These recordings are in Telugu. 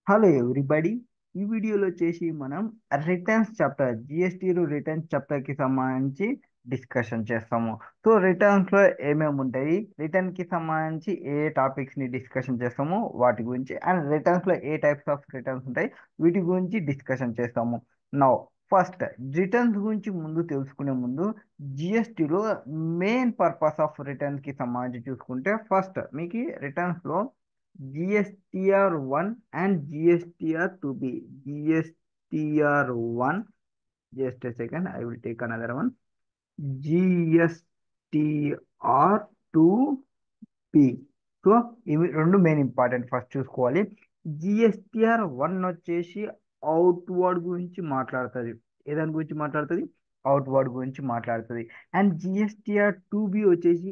Hello everybody. ఈ వీడియోలో వచ్చేసి మనం రిటర్న్స్ చాప్టర్ జిఎస్టీలు రిటర్న్స్ చాప్టర్కి సంబంధించి డిస్కషన్ చేస్తాము. సో రిటర్న్స్లో ఏమేమి ఉంటాయి, రిటర్న్కి సంబంధించి ఏ టాపిక్స్ని డిస్కషన్ చేస్తాము వాటి గురించి, అండ్ రిటర్న్స్లో ఏ టైప్స్ ఆఫ్ రిటర్న్స్ ఉంటాయి వీటి గురించి డిస్కషన్ చేస్తాము. నౌ ఫస్ట్ రిటర్న్స్ గురించి ముందు తెలుసుకునే ముందు జిఎస్టీలో మెయిన్ పర్పస్ ఆఫ్ రిటర్న్స్కి సంబంధించి చూసుకుంటే ఫస్ట్ మీకు రిటర్న్స్లో GSTR1 and GSTR2B. GSTR1, just a second, I will take another one. GSTR2B. So ఇవి రెండు మెయిన్ ఇంపార్టెంట్ ఫస్ట్ చూసుకోవాలి. GSTR1 వచ్చేసి అవుట్వర్డ్ గురించి మాట్లాడుతుంది. ఏదాని గురించి మాట్లాడుతుంది? అవుట్వర్డ్ గురించి మాట్లాడుతుంది. అండ్ GSTR2B వచ్చేసి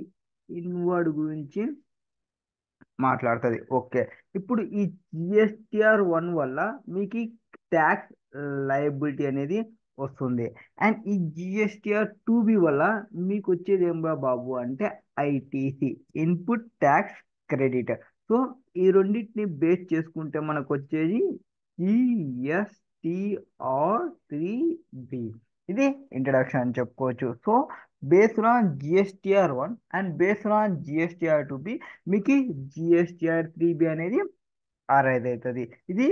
ఇన్వర్డ్ గురించి మాట్లాడుతుంది. ఓకే, ఇప్పుడు ఈ జిఎస్టిఆర్ 1 వల్ల మీకు ట్యాక్స్ లయబిలిటీ అనేది వస్తుంది. అండ్ ఈ జిఎస్టిఆర్ 2B వల్ల మీకు వచ్చేది ఏం బాబు అంటే ITC, input tax credit. So ఈ రెండింటిని బేస్ చేసుకుంటే మనకు వచ్చేది GSTR 3B. ఇది ఇంట్రడక్షన్ అని చెప్పుకోవచ్చు. So based on GSTR 1 and based on GSTR 2B మీకు GSTR 3B అనేది అరైజ్ అవుతుంది. ఇది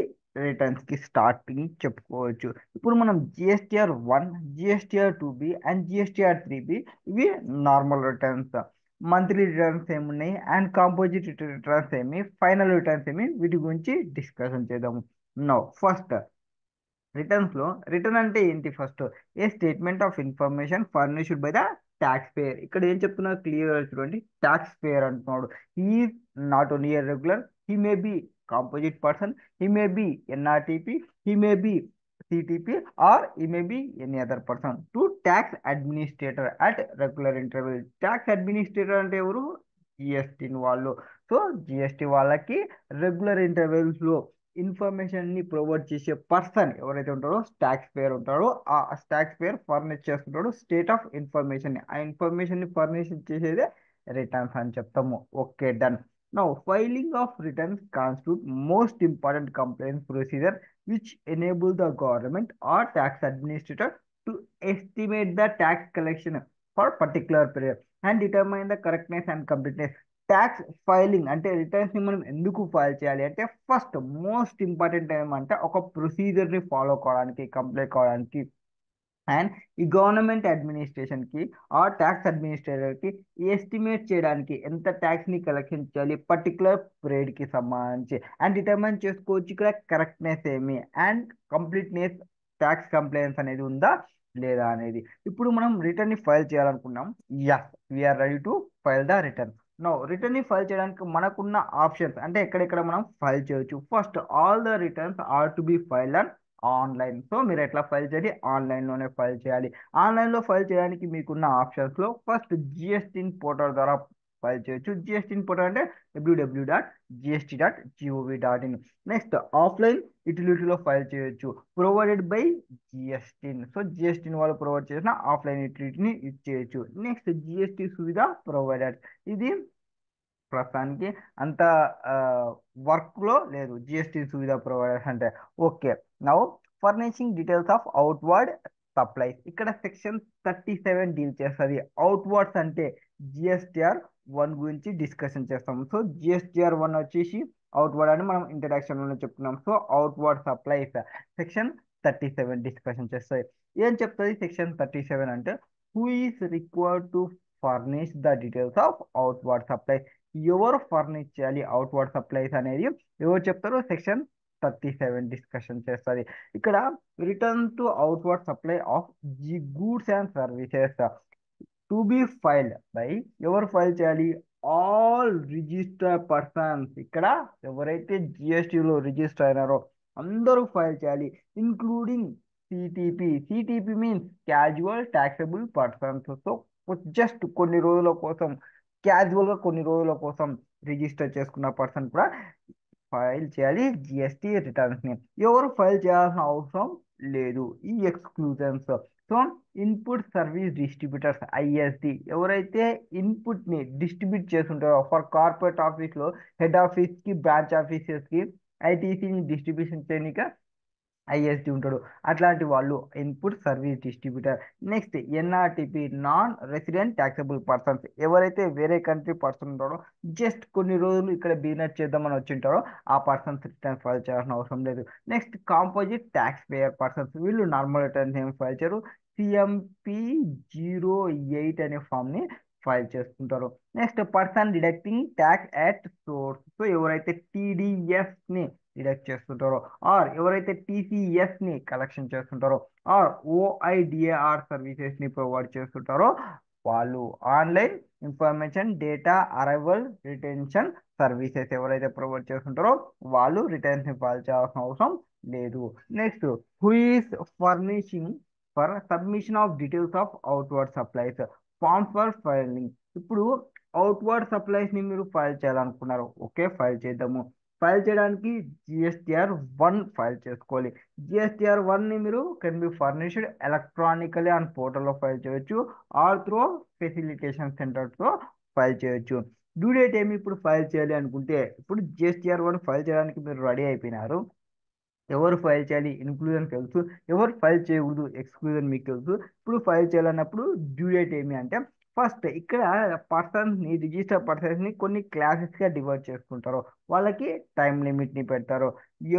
రిటర్న్స్ కి స్టార్టింగ్ చెప్పుకోవచ్చు. ఇప్పుడు మనం GSTR 1, GSTR 2B and GSTR 3B ఇవి నార్మల్ రిటర్న్స్. మంత్లీ రిటర్న్స్ ఏమున్నాయి అండ్ కాంపోజిట్ రిటర్న్స్ ఏమి, ఫైనల్ రిటర్న్స్ ఏమి, వీటి గురించి డిస్కషన్ చేద్దాము. నో ఫస్ట్ రిటర్న్స్ లో రిటర్న్ అంటే ఏంటి? First a statement of information furnished by the tax payer. ఇక్కడ ఏం చెప్తున్నారు క్లియర్ గా చూడండి. ట్యాక్స్ పేయర్ అంటున్నాడు. He is not only a regular, he may be composite person, he may be NRTP, he may be CTP, or he may be any other person to tax administrator at regular interval. Tax administrator అంటే ఎవరు? జిఎస్టీ వాళ్ళు. సో జిఎస్టీ వాళ్ళకి రెగ్యులర్ ఇంటర్వెల్స్ లో ఇన్ఫర్మేషన్ ని ప్రొవైడ్ చేసే పర్సన్ ఎవరైతే ఉంటారో స్టాక్స్ పేర్ ఉంటారో ఆ స్టాక్స్ పేర్ ఫర్నిష్ చేస్తుంటాడు స్టేట్ ఆఫ్ ఇన్ఫర్మేషన్ ని. ఆ ఇన్ఫర్మేషన్ ని ఫర్నిష్ చేసేదే రిటర్న్స్ అని చెప్తాము. Okay, done. Now filing of returns constitute most important complaint procedure which enable the government R tax administrator to estimate the tax collection for particular period and determine the correctness and completeness. Tax filing అంటే రిటర్న్స్ ని మనం ఎందుకు ఫైల్ చేయాలి అంటే ఫస్ట్ మోస్ట్ ఇంపార్టెంట్ ఏమంటే ఒక ప్రొసీజర్ ని ఫాలో కావడానికి, కంప్లీట్ కావడానికి. అండ్ ఈ గవర్నమెంట్ అడ్మినిస్ట్రేషన్ కి ఆ ట్యాక్స్ అడ్మినిస్ట్రేటర్ కి ఎస్టిమేట్ చేయడానికి ఎంత ట్యాక్స్ ని కలెక్షన్ చేయాలి పర్టికులర్ పీరియడ్ కి సంబంధించి, అండ్ డిటర్మైన్ చేసుకోవచ్చు ఇక్కడ కరెక్ట్నెస్ ఏమి అండ్ కంప్లీట్నెస్, ట్యాక్స్ కంప్లైన్స్ అనేది ఉందా లేదా అనేది. ఇప్పుడు మనం రిటర్న్ ని ఫైల్ చేయాలనుకున్నాం. Yes, we are ready to file the return. Now return ని ఫైల్ చేయడానికి మనకున్న ఆప్షన్స్ అంటే ఎక్కడెక్కడ మనం ఫైల్ చేయొచ్చు. First all the returns are to be filed and online. So మీరు ఎట్లా ఫైల్ చేయాలి? ఆన్లైన్లోనే ఫైల్ చేయాలి. ఆన్లైన్లో ఫైల్ చేయడానికి మీకున్న ఆప్షన్స్లో ఫస్ట్ జిఎస్టీ పోర్టల్ ద్వారా ఫైల్ చేయొచ్చు. జిఎస్టీ పోర్టల్ అంటే www.gst.gov.in. నెక్స్ట్ ఆఫ్లైన్ యూటిలిటీలో ఫైల్ చేయొచ్చు provided by GST. So GST వాళ్ళు ప్రొవైడ్ చేసిన ఆఫ్లైన్ యూటిలిటీని యూజ్ చేయొచ్చు. Next GST Suvidha provider. ఇది ప్రస్తుతానికి అంత వర్క్ లో లేదు జిఎస్టీ సువిధ ప్రొవైడర్స్ అంటే. Okay, now furnishing details of outward supplies. ఇక్కడ సెక్షన్ 37 డీల్ చేస్తుంది. అవుట్వర్డ్స్ అంటే జిఎస్టిఆర్ 1 గురించి డిస్కషన్ చేస్తాం. సో జిఎస్టిఆర్ 1 వచ్చేసి అవుట్వర్డ్ అని మనం ఇంట్రడక్షన్ లోనే చెప్పుకున్నాం. So outward supplies section 37 discussion చేస్తాయి. ఏం చెప్తుంది సెక్షన్ 37 అంటే? Who is required to furnish the details of outward supply. ఎవరు ఫర్నిష్ చేయాలి అవుట్వర్డ్ సప్లైస్ అనేది ఎవరు చెప్తారో సెక్షన్ 37 డిస్కషన్ చేస్తుంది. ఇక్కడ return to outward supply of G goods and services to be filed by. ఎవరు ఫైల్ చేయాలి? All register persons. ఇక్కడ ఎవరైతే జిఎస్టీలో రిజిస్టర్ అయినారో అందరూ ఫైల్ చేయాలి, including CTP. CTP means casual taxable persons. So just కొన్ని రోజుల కోసం, క్యాజువల్ గా కొన్ని రోజుల కోసం రిజిస్టర్ చేసుకున్న పర్సన్ కూడా ఫైల్ చేయాలి జిఎస్టీ రిటర్న్స్ ని. ఎవరు ఫైల్ చేయాల్సిన అవసరం లేదు ఈ exclusions. So input service distributors ISD ఎవరైతే ఇన్పుట్ ని డిస్ట్రిబ్యూట్ చేస్తుంటారో ఫర్ కార్పొరేట్ ఆఫీస్ లో హెడ్ ఆఫీస్ కి బ్రాంచ్ ఆఫీసెస్ కి ఐటీసీని డిస్ట్రిబ్యూషన్ చేయనిక ఐఎస్డి ఉంటాడు. అట్లాంటి వాళ్ళు input service distributor. Next NRTP, non resident taxable persons. ఎవరైతే వేరే కంట్రీ పర్సన్ ఉంటారో, జస్ట్ కొన్ని రోజులు ఇక్కడ బిజినెస్ చేద్దామని వచ్చి ఉంటారో ఆ పర్సన్స్ రిటర్న్ ఫైల్ చేయాల్సిన అవసరం లేదు. Next composite tax payer persons. వీళ్ళు నార్మల్ రిటర్న్స్ ఏం ఫైల్ చేయరు. CMP 08 అనే ఫామ్ ని ఫైల్ చేసుకుంటారు. Next person deducting tax at source. So ఎవరైతే టీడీఎస్ ని డిడక్ట్ చేస్తుంటారో, ఆర్ ఎవరైతే టీసీఎస్ ని కలెక్షన్ చేస్తుంటారో, ఆర్ ఓఐడిఏఆర్ సర్వీసెస్ ని ప్రొవైడ్ చేస్తుంటారో వాళ్ళు online information data arrival retention services ఎవరైతే ప్రొవైడ్ చేస్తుంటారో వాళ్ళు రిటర్న్స్ ని ఫైల్ చేయాల్సిన అవసరం లేదు. Next who is furnishing for submission of details of outward supplies, forms for filing. ఇప్పుడు అవుట్వర్డ్ సప్లైస్ ని మీరు ఫైల్ చేయాలనుకున్నారు, ఓకే ఫైల్ చేద్దాము. ఫైల్ చేయడానికి GSTR 1 ఫైల్ చేసుకోవాలి. GSTR 1 ని మీరు can be furnished electronically on పోర్టల్లో ఫైల్ చేయొచ్చు, ఆర్ త్రూ ఫెసిలిటేషన్ సెంటర్స్లో ఫైల్ చేయొచ్చు. డ్యూ డేట్ ఏమి ఇప్పుడు ఫైల్ చేయాలి అనుకుంటే, ఇప్పుడు GSTR 1 ఫైల్ చేయడానికి మీరు రెడీ అయిపోయినారు. ఎవరు ఫైల్ చేయాలి ఇన్క్లూజన్ తెలుసు, ఎవరు ఫైల్ చేయకూడదు ఎక్స్క్లూజన్ మీకు తెలుసు. ఇప్పుడు ఫైల్ చేయాలన్నప్పుడు డ్యూ డేట్ ఏమి అంటే, ఫస్ట్ ఇక్కడ పర్సన్స్ ని రిజిస్టర్ పర్సన్స్ ని కొన్ని క్లాసెస్ గా డివైడ్ చేసుకుంటారు. వాళ్ళకి టైం లిమిట్ ని పెడతారు.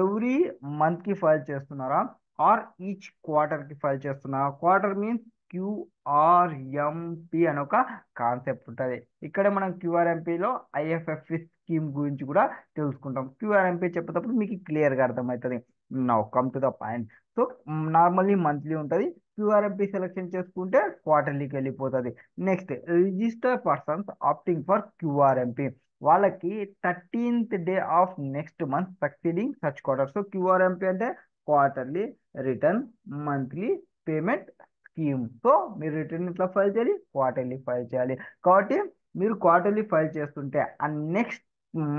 ఎవ్రీ మంత్ కి ఫైల్ చేస్తున్నారా, ఆర్ ఈచ్ క్వార్టర్ కి ఫైల్ చేస్తున్నారా. క్వార్టర్ మీన్స్ QRMP అని ఒక కాన్సెప్ట్ ఉంటుంది. ఇక్కడ మనం QRMPలో IFFC స్కీమ్ గురించి కూడా తెలుసుకుంటాం. QRMP చెప్పేటప్పుడు మీకు క్లియర్గా అర్థమవుతుంది. Now come to the point. So normally monthly ఉంటుంది, QRMP సెలెక్షన్ చేసుకుంటే క్వార్టర్లీకి వెళ్ళిపోతుంది. Next register persons opting for QRMP, వాళ్ళకి 13th day of next month succeeding such quarter. So QRMP అంటే quarterly return, monthly payment scheme. So మీరు రిటర్న్ ఇట్లా ఫైల్ చేయాలి, క్వార్టర్లీ ఫైల్ చేయాలి. కాబట్టి మీరు క్వార్టర్లీ ఫైల్ చేస్తుంటే ఆ నెక్స్ట్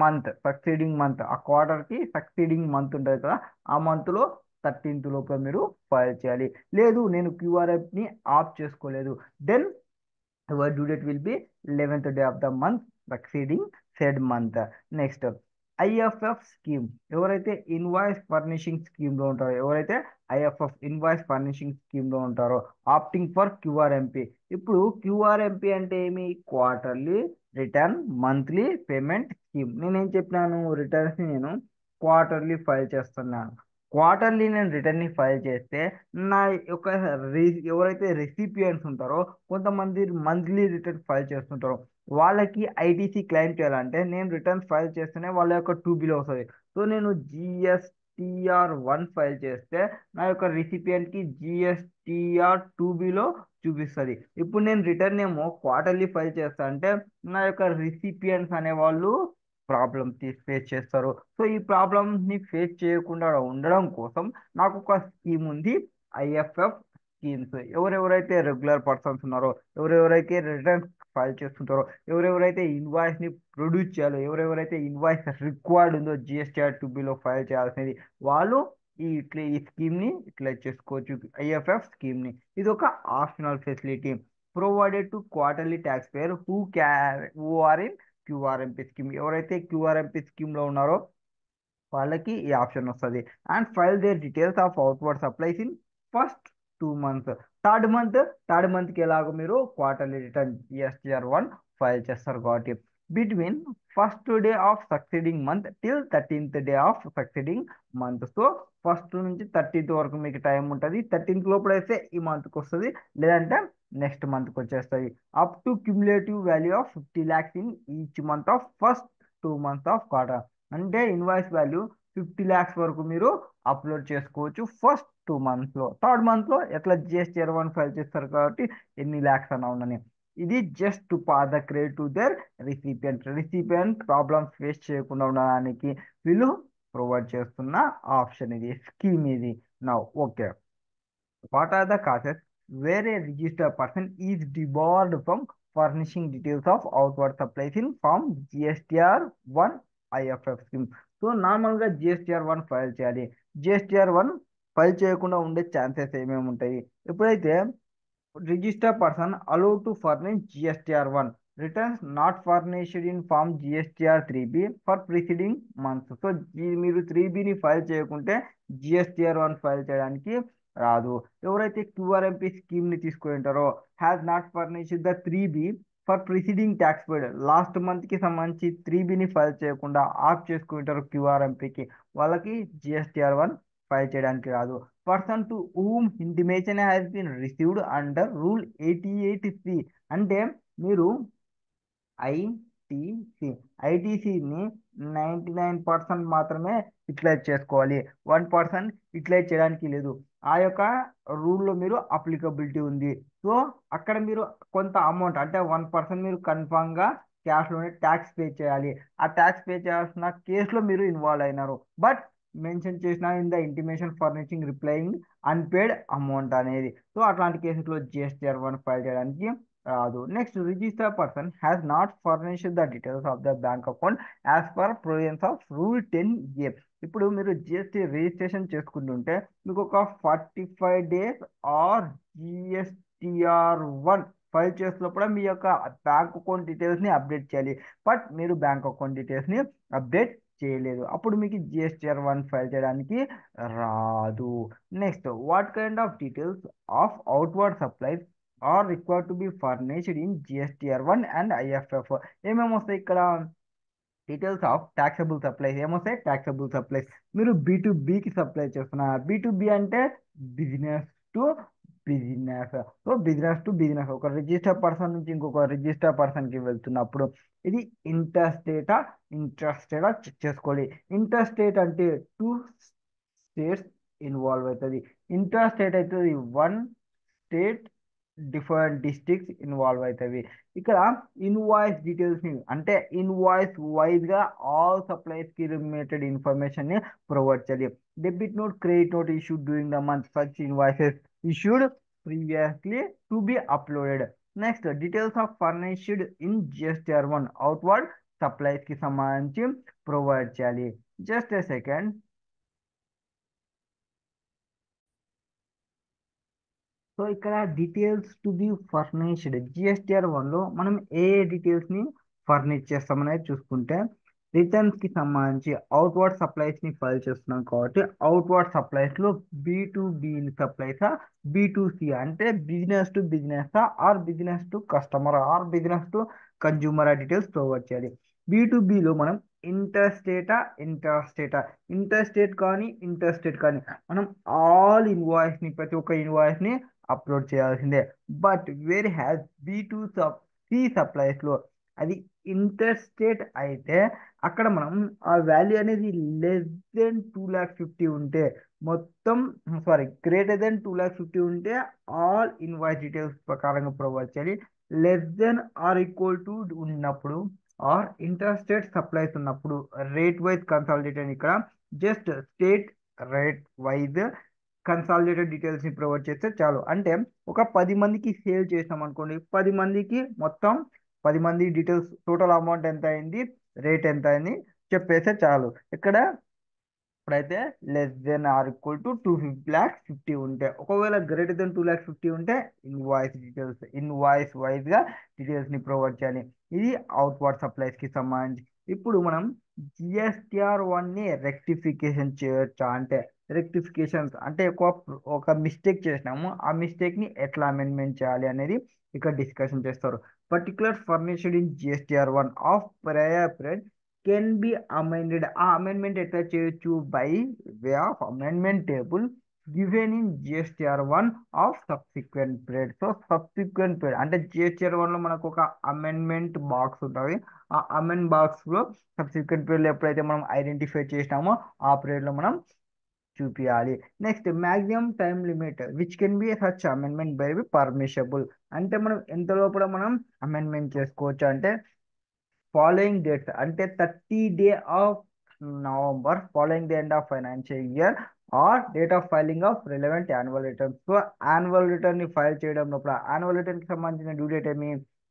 మంత్ సక్సీడింగ్ మంత్, ఆ క్వార్టర్ కి సక్సీడింగ్ మంత్ ఉంటుంది కదా, ఆ మంత్ లో 13th లోపల మీరు ఫైల్ చేయాలి. లేదు నేను QRF ని ఆఫ్ చేసుకోలేదు, then your due date will be 11th day of the month succeeding said month. Next IFF scheme. ఎవరైతే ఇన్వాయిస్ ఫర్నిషింగ్ స్కీమ్ లో ఉంటారో, ఎవరైతే IFF ఇన్వాయిస్ ఫర్నిషింగ్ స్కీమ్ లో ఉంటారో ఆప్టింగ్ ఫర్ QRMP. ఇప్పుడు QRMP అంటే ఏమి, quarterly return monthly payment scheme. నేనేం చెప్పినాను, రిటర్న్స్ ని నేను క్వార్టర్లీ ఫైల్ చేస్తున్నాను. క్వార్టర్లీ నేను రిటర్న్ ని ఫైల్ చేస్తే నా యొక్క ఎవరైతే రెసిపియంట్స్ ఉంటారో, కొంతమంది మంత్లీ రిటర్న్ ఫైల్ చేస్తుంటారో, వాళ్ళకి ఐటీసీ క్లెయిమ్ చేయాలంటే నేను రిటర్న్ ఫైల్ చేస్తేనే వాళ్ళ యొక్క 2Bలో వస్తుంది. సో నేను GSTR 1 ఫైల్ చేస్తే నా యొక్క రిసిపియంట్ కి GSTR 2Bలో చూపిస్తుంది. ఇప్పుడు నేను రిటర్న్ ఏమో క్వార్టర్లీ ఫైల్ చేస్తా అంటే నా యొక్క రిసిపియంట్స్ అనే వాళ్ళు ప్రాబ్లమ్ ఫేస్ చేస్తారు. సో ఈ ప్రాబ్లమ్ ని ఫేస్ చేయకుండా ఉండడం కోసం నాకు ఒక స్కీమ్ ఉంది, IFF స్కీమ్స్. ఎవరెవరైతే రెగ్యులర్ పర్సన్స్ ఉన్నారో, ఎవరెవరైతే రిటర్న్ ఫైల్ చేస్తుంటారో, ఎవరెవరైతే ఇన్వాయిస్ ని ప్రొడ్యూస్ చేయాలో, ఎవరెవరైతే ఇన్వాయిస్ రిక్వైర్డ్ ఉందో GSTR 2Bలో ఫైల్ చేయాల్సినది, వాళ్ళు ఈ స్కీమ్ ని ఇట్లా చేసుకోవచ్చు, IFF స్కీమ్ ని. ఇది ఒక optional facility provided to quarterly tax payer who are in QRMP scheme. ఎవరైతే QRMP స్కీమ్ లో ఉన్నారో వాళ్ళకి ఈ ఆప్షన్ వస్తుంది. And file their details of outward supplies in first 2 months. Third month కి ఎలాగో మీరు క్వార్టర్లీ రిటర్న్ GSTR 1 ఫైల్ చేస్తారు. కాబట్టి between first day of succeeding month till 13th day of succeeding month. So first నుంచి 13th వరకు మీకు టైం ఉంటుంది. 13th లోపల అయితే ఈ మంత్కి వస్తుంది, లేదంటే నెక్స్ట్ మంత్కి వచ్చేస్తుంది. Up to cumulative value of 50 lakhs in each month of first 2 months of quarter. అంటే ఇన్వాయిస్ వాల్యూ 50 lakhs వరకు మీరు అప్లోడ్ చేసుకోవచ్చు ఫస్ట్ 2 months లో. థర్డ్ మంత్ లో ఎట్లా GSTR 1 ఫైల్ చేస్తారు కాబట్టి ఎన్ని ల్యాక్స్ అన్నా ఉండని. ఇది just to pass the credit to their recipient problems face చేయకుండా ఉండడానికి వీళ్ళు ప్రొవైడ్ చేస్తున్న ఆప్షన్, ఇది స్కీమ్ ఇది. Now okay, what are the causes where a registered person is debarred from furnishing details of outward supplies in form GSTR 1 IFF scheme? So నార్మల్గా GSTR 1 ఫైల్ చేయాలి. GSTR 1 ఫైల్ చేయకుండా ఉండే ఛాన్సెస్ ఏమేమి ఉంటాయి? ఎప్పుడైతే register person allowed to furnish GSTR 1 returns not furnished in form GSTR 3B for preceding months. So మీరు 3Bని ఫైల్ చేయకుంటే జిఎస్టిఆర్ 1 ఫైల్ చేయడానికి రాదు. ఎవరైతే క్యూఆర్ఎంపీ స్కీమ్ని తీసుకుని ఉంటారో has not furnished the 3B for preceding tax period, last మంత్కి సంబంధించి 3Bని ఫైల్ చేయకుండా ఆఫ్ చేసుకుంటారు క్యూఆర్ఎంపీకి, వాళ్ళకి జిఎస్టిఆర్ 1 ఫైల్ చేయడానికి రాదు. Person to whom intimation has been received under rule 88C, అంటే మీరు ఐటీసీ ఐటీసీని 99% మాత్రమే యూటిలైజ్ చేసుకోవాలి, 1% యూటిలైజ్ చేయడానికి లేదు. ఆ యొక్క రూల్లో మీరు అప్లికబిలిటీ ఉంది. సో అక్కడ మీరు కొంత అమౌంట్ అంటే 1% మీరు కన్ఫామ్గా క్యాష్లోనే ట్యాక్స్ పే చేయాలి. ఆ ట్యాక్స్ పే చేయాల్సిన కేసులో మీరు ఇన్వాల్వ్ అయినారు, బట్ మెన్షన్ చేసిన in the intimation furnishing replying unpaired amount అనేది. సో అట్లాంటి కేసులో జిఎస్టిఆర్ 1 ఫైల్ చేయడానికి రాదు. Next, register person has not furnished the details of the bank account as per provisions of rule 10A. ఇప్పుడు మీరు జిఎస్టీ రిజిస్ట్రేషన్ చేసుకుంటుంటే మీకు ఒక 45 days ఆర్ జిఎస్టిఆర్ 1 ఫైల్ చేసినప్పుడు మీ యొక్క బ్యాంక్ అకౌంట్ డీటెయిల్స్ని అప్డేట్ చేయాలి. బట్ మీరు బ్యాంక్ అకౌంట్ డీటెయిల్స్ని అప్డేట్ చేయలేదు, అప్పుడు మీకు జిఎస్టిఆర్ 1 ఫైల్ చేయడానికి రాదు. Next, what kind of details of outward supplies are required to be furnished in GSTR 1 and IFF. ఏమేమి వస్తాయి ఇక్కడ? డీటెయిల్స్ ఆఫ్ ట్యాక్సబుల్ సప్లైస్ ఏమొస్తాయి? Taxable supplies. మీరు B2Bకి సప్లై చేస్తున్నారు. B2B అంటే business to business. So business to business, ఒక రిజిస్టర్ పర్సన్ నుంచి ఇంకొక రిజిస్టర్ పర్సన్కి వెళ్తున్నప్పుడు ఇది ఇంటర్స్టేటా ఇంట్రాస్టేటా చెక్ చేసుకోవాలి. ఇంటర్స్టేట్ అంటే 2 states ఇన్వాల్వ్ అవుతుంది. ఇంట్రాస్టేట్ అవుతుంది 1 state, డిఫరెంట్ డిస్ట్రిక్ట్స్ ఇన్వాల్వ్ అవుతాయి. ఇక్కడ ఇన్వాయిస్ డీటెయిల్స్ ని అంటే ఇన్వాయిస్ వైజ్ గా ఆల్ సప్లైస్ కి రిలేటెడ్ ఇన్ఫర్మేషన్ ని ప్రొవైడ్ చేయాలి. Debit note, credit note issued during the month, such invoices issued previously to be uploaded. Next, details of furnished in GSTR 1 outward supplies కి సంబంధించి ప్రొవైడ్ చేయాలి. Just a second. సో ఇక్కడ details to be furnished GSTR 1లో మనం ఏ డీటెయిల్స్ని ఫర్నిష్ చేస్తామనేది చూసుకుంటే, రిటర్న్స్కి సంబంధించి అవుట్వర్డ్ సప్లైస్ని ఫైల్ చేస్తున్నాం కాబట్టి అవుట్వర్డ్ సప్లైస్లో B2B సప్లైసా, B2C అంటే business to business or business to customer or business to consumer details provide చేయాలి. B2Bలో మనం ఇంటర్స్టేటా ఇంటర్స్టేటా ఇంటర్స్టేట్ కానీ ఇంటర్స్టేట్ కానీ మనం ఆల్ ఇన్వాయిస్ని ప్రతి ఒక్క ఇన్వాయిస్ని అప్లోడ్ చేయాల్సిందే. బట్ వేర్ హ్యాస్ B2C సప్లైస్లో అది ఇంటర్స్టేట్ అయితే అక్కడ మనం ఆ వాల్యూ అనేది less than 250 ఉంటే మొత్తం, సారీ, greater than 250 ఉంటే ఆల్ ఇన్వాయిస్ డీటెయిల్స్ ప్రకారంగా ప్రొవైడ్ చేయాలి. less than or equal to ఉన్నప్పుడు ఆర్ ఇంటర్స్టేట్ సప్లైస్ ఉన్నప్పుడు రేట్ వైజ్ కన్సాలిడేటెడ్, ఇక్కడ just state rate wise consolidated డీటెయిల్స్ని ప్రొవైడ్ చేస్తే చాలు. అంటే ఒక 10 మందికి సేల్ చేసాం అనుకోండి, 10 మందికి మొత్తం 10 మంది డీటెయిల్స్ టోటల్ అమౌంట్ ఎంత అయింది, రేట్ ఎంత అయింది చెప్పేస్తే చాలు. ఇక్కడ ఇప్పుడైతే less than or equal to 250 ఉంటే, ఒకవేళ greater than 250 ఉంటే ఇన్వాయిస్ వైజ్ గా డీటెయిల్స్ ని ప్రొవైడ్ చేయాలి. ఇది అవుట్వర్డ్ సప్లైస్ కి సంబంధించి. ఇప్పుడు మనం జిఎస్టిఆర్ 1 ని రెక్టిఫికేషన్ చేయొచ్చా అంటే, రెక్టిఫికేషన్స్ అంటే ఒక మిస్టేక్ చేసినాము, ఆ మిస్టేక్ ని ఎట్లా అమెండ్మెంట్ చేయాలి అనేది ఇక్కడ డిస్కషన్ చేస్తారు. Particular furnished in GSTR 1 of prior period can be amended. ఆ అమెండ్మెంట్ ఎట్లా చేయొచ్చు? By way of amendment table given in GSTR 1 of subsequent period. So subsequent period అంటే జిఎస్టిఆర్ 1లో మనకు ఒక అమెండ్మెంట్ బాక్స్ ఉంటుంది. ఆ అమెండ్ బాక్స్ లో సబ్సిక్వెంట్ పీరియడ్ ఎప్పుడైతే మనం ఐడెంటిఫై చేసినామో ఆ పీరియడ్ లో మనం చూపించాలి. Next, maximum time limit which can be such amendment by be permissible. అంటే మనం ఎంత లోపల మనం అమెండ్మెంట్ చేసుకోవచ్చు అంటే, ఫాలోయింగ్ డేట్స్ అంటే 30 days of November following the end of financial year are date of filing of relevant annual return. So annual return ని ఫైల్ చేయడం లోపల యాన్యువల్ రిటర్న్ కి సంబంధించిన డ్యూ డేట్ ఏమి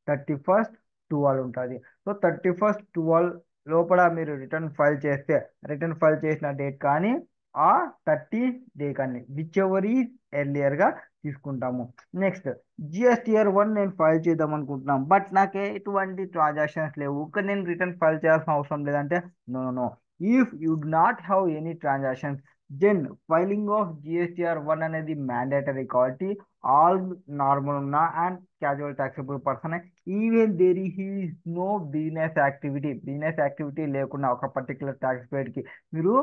31st 12 ఉంటుంది. సో 31st 12 లోపల మీరు రిటర్న్ ఫైల్ చేస్తే రిటర్న్ ఫైల్ చేసిన డేట్ కానీ ఆ 30 డే కానీ విచ్ ఎవర్ ఈజ్ ఎర్లియర్గా తీసుకుంటాము. నెక్స్ట్ GSTR 1 నేను ఫైల్ చేద్దాం అనుకుంటున్నాం, బట్ నాకే ఎటువంటి ట్రాన్సాక్షన్స్ లేవు, ఇక్కడ నేను రిటర్న్ ఫైల్ చేయాల్సిన అవసరం లేదంటే no no. If you do not have any transactions then filing of GSTR 1 అనేది మ్యాండేటరీ కాబట్టి ఆల్ నార్మల్ ఉన్న and casual taxable person even there is no business activity లేకుండా ఒక పర్టికులర్ ట్యాక్స్ పేడ్కి మీరు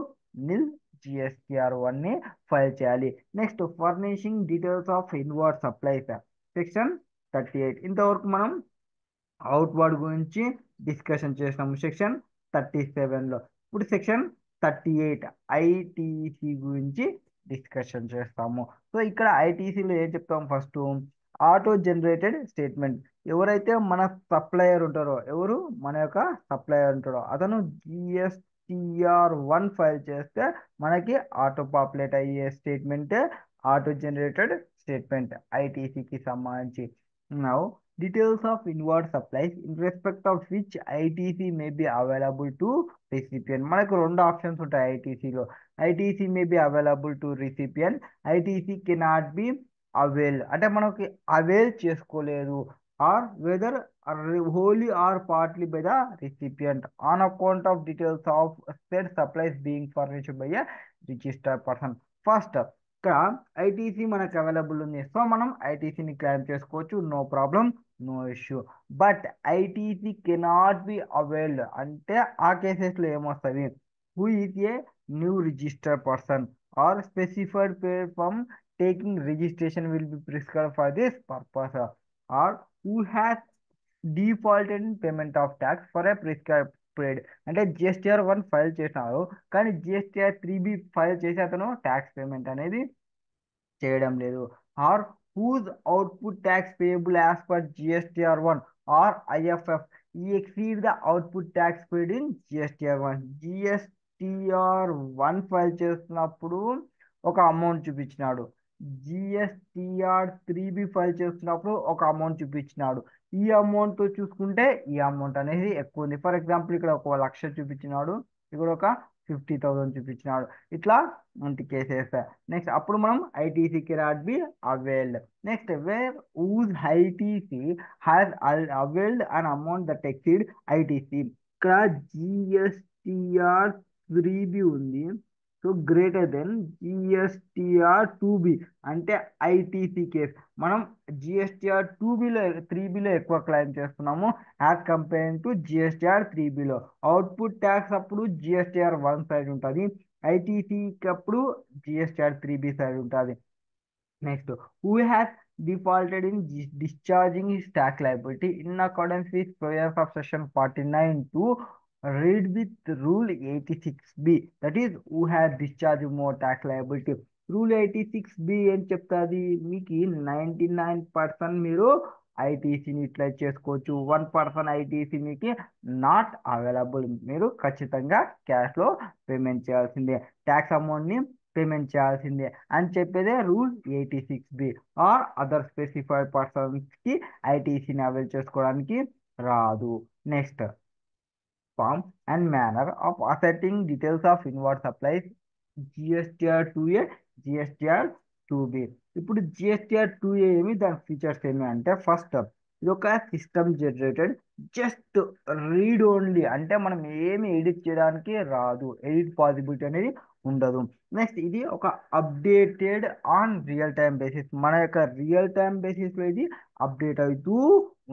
నిల్ GSTR 1ని ఫైల్ చేయాలి. Next furnishing details of inward supplies section 38. ఇంతవరకు మనం అవుట్వర్డ్ గురించి డిస్కషన్ చేసినాము సెక్షన్ 37లో. ఇప్పుడు సెక్షన్ 38 ఐటీసీ గురించి డిస్కషన్ చేస్తాము. సో ఇక్కడ ఐటీసీలో ఏం చెప్తాం, ఫస్ట్ ఆటో జనరేటెడ్ స్టేట్మెంట్. ఎవరైతే మన సప్లయర్ ఉంటారో, ఎవరు మన యొక్క సప్లయర్ ఉంటారో అతను GSTR 1 ఫైల్ చేస్తే మనకి ఆటో పాపులేట్ అయ్యే స్టేట్మెంట్ ఆటో జనరేటెడ్ స్టేట్మెంట్ ఐటీసీకి సంబంధించి. Now details of inward supplies in respect of which ITC may be available to recipient. మనకు రెండు ఆప్షన్స్ ఉంటాయి ఐటీసీలో. ITC may be available to recipient, ITC cannot be avail అంటే మనకి అవైల్ చేసుకోలేదు, or whether wholly or partly by the recipient on account of details of said supplies being furnished by a registered person. First ఇక్కడ ఐటీసీ మనకు అవైలబుల్ ఉంది, సో మనం ఐటీసీని క్లెయిమ్ చేసుకోవచ్చు, no problem, no issue. But ITC cannot be availed అంటే ఆ కేసెస్లో ఏమొస్తుంది, who is a new registered person or specified pair from taking registration will be prescribed for this purpose, or who has defaulted in payment of tax for a prescribed period. అంటే GSTR 1 ఫైల్ చేసినారు కానీ GSTR 3B ఫైల్ చేసి అతను ట్యాక్స్ పేమెంట్ అనేది చేయడం లేదు. Or whose output tax payable as per GSTR 1 or IFF exceed the output tax paid in GSTR 1. GSTR 1 file చేస్తున్నప్పుడు ఒక అమౌంట్ చూపించినాడు, GSTR 3B ఫైల్ చేస్తున్నప్పుడు ఒక అమౌంట్ చూపించినాడు. ఈ అమౌంట్ చూసుకుంటే ఈ అమౌంట్ అనేది ఎక్కువ ఉంది. ఫర్ ఎగ్జాంపుల్ ఇక్కడ 1,00,000 చూపించినాడు, ఇక్కడ ఒక 50,000 చూపించినాడు, ఇట్లా అంత కేసెస్. నెక్స్ట్ అప్పుడు మనం ITC cannot be availed. Next where ooze ITC has availed an amount that exceed ITC. ఇక్కడ GSTR 3B ఉంది, so greater than GSTR 2B అంటే ఐటీసీ కేస్. మనం GSTR 2Bలో 3Bలో ఎక్కువ క్లెయిమ్ చేస్తున్నాము యాజ్ కంపేర్ టు GSTR 3Bలో. అవుట్పుట్ ట్యాక్స్ అప్పుడు GSTR 1 సైడ్ ఉంటుంది, ఐటీసీకి అప్పుడు GSTR 3B సైడ్ ఉంటుంది. Next who has defaulted in discharging his tax liability in accordance with provisions of section 49 to read with rule 86B, that is who has discharged more tax liability. Rule 86B ఏం చెప్తుంది, మీకు 99% మీరు ఐటీసీని యూటిలైజ్ చేసుకోవచ్చు, 1% ఐటీసీ మీకు నాట్ అవైలబుల్, మీరు ఖచ్చితంగా క్యాష్లో పేమెంట్ చేయాల్సిందే, ట్యాక్స్ అమౌంట్ని పేమెంట్ చేయాల్సిందే అని చెప్పేదే rule 86B. Are other specified పర్సన్స్కి ఐటీసీని అవైల్ చేసుకోవడానికి రాదు. Next form and manner of ascertaining details of inward supplies GSTR 2A, GSTR 2B. ఇప్పుడు GSTR 2A ఏమి, దాని ఫీచర్స్ ఏమి అంటే ఫస్ట్ ఇది ఒక system generated just read only అంటే మనం ఏమి ఎడిట్ చేయడానికి రాదు, ఎడిట్ పాసిబిలిటీ అనేది ఉండదు. నెక్స్ట్ ఇది ఒక updated on real time basis, మన యొక్క రియల్ టైమ్ బేసిస్లో ఇది అప్డేట్ అవుతూ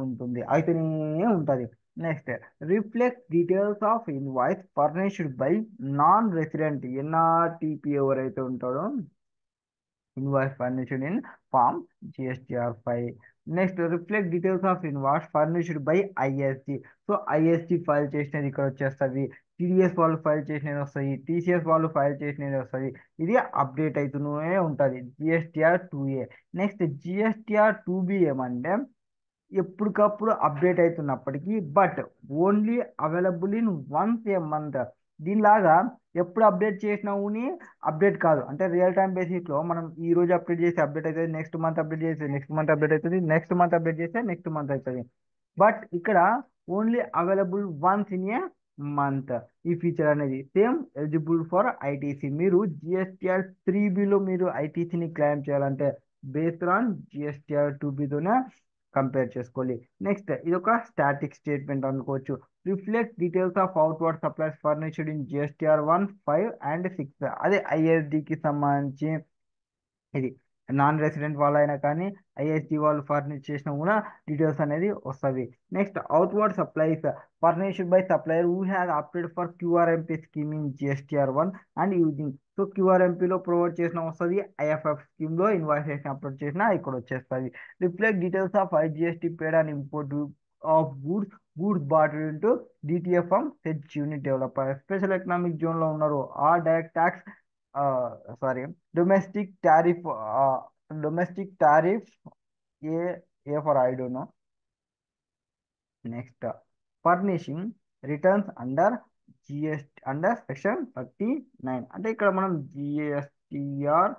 ఉంటుంది, అయితేనే ఉంటుంది. Next reflect details of invoice furnished by non resident NRTP ఎవరైతే ఉంటాడో invoice furnished in form GSTR 5. Next reflect details of invoice furnished by ISD. So ISD file చేసినది ఇక్కడ వచ్చేస్తుంది, టీడీఎస్ వాళ్ళు ఫైల్ చేసినవి వస్తాయి, టీసీఎస్ వాళ్ళు ఫైల్ చేసినవి వస్తాయి, ఇది అప్డేట్ అవుతూనే ఉంటుంది GSTR 2A. Next GSTR 2B ఏమంటే ఎప్పటికప్పుడు అప్డేట్ అవుతున్నప్పటికీ but only available in once a month. దీనిలాగా ఎప్పుడు అప్డేట్ చేసినా అప్డేట్ కాదు, అంటే రియల్ టైం బేసిస్లో మనం ఈ రోజు అప్డేట్ చేసి అప్డేట్ అవుతుంది, నెక్స్ట్ మంత్ అప్డేట్ చేస్తే నెక్స్ట్ మంత్ అప్డేట్ అవుతుంది, నెక్స్ట్ మంత్ అప్డేట్ చేస్తే నెక్స్ట్ మంత్ అవుతుంది. బట్ ఇక్కడ only available once in a month. ఈ ఫీచర్ అనేది సేమ్ ఎలిజిబుల్ ఫర్ ఐటీసీ. మీరు జిఎస్టిఆర్ 3బిలో మీరు ఐటీసీని క్లెయిమ్ చేయాలంటే బేస్డ్ ఆన్ జిఎస్టిఆర్ 2బితోనే కంపేర్ చేసుకోవాలి. నెక్స్ట్ ఇది ఒక స్టాటిక్ స్టేట్మెంట్ అనుకోవచ్చు. Reflect details of outward supplies furnished in GSTR 1, 5 and 6. అదే ఐఎస్డికి సంబంధించి ఇది నాన్ రెసిడెంట్ వాళ్ళు అయినా కానీ ఐఎస్డి వాళ్ళు ఫర్నిష్ చేసినా కూడా డీటెయిల్స్ అనేది వస్తుంది. Next outward supplies furnished by supplier who has opted for QRMP scheme in GSTR 1 and using. So క్యూఆర్ఎంపీలో ప్రొవైడ్ చేసిన వస్తుంది, ఐఎఫ్ఎఫ్ స్కీమ్లో ఇన్వాయిస్ చేసిన అప్లోడ్ చేసినా ఇక్కడ వచ్చేస్తుంది. Reflect details of IGST paid and import of goods bought into DTFM H unit developer. Special economic జోన్లో ఉన్నారు ఆ direct tax, sorry, domestic tariff, domestic tariff, a for I don't know. Next, furnishing returns under GST under section 39. అంటే ఇక్కడ మనం జిఎస్టిఆర్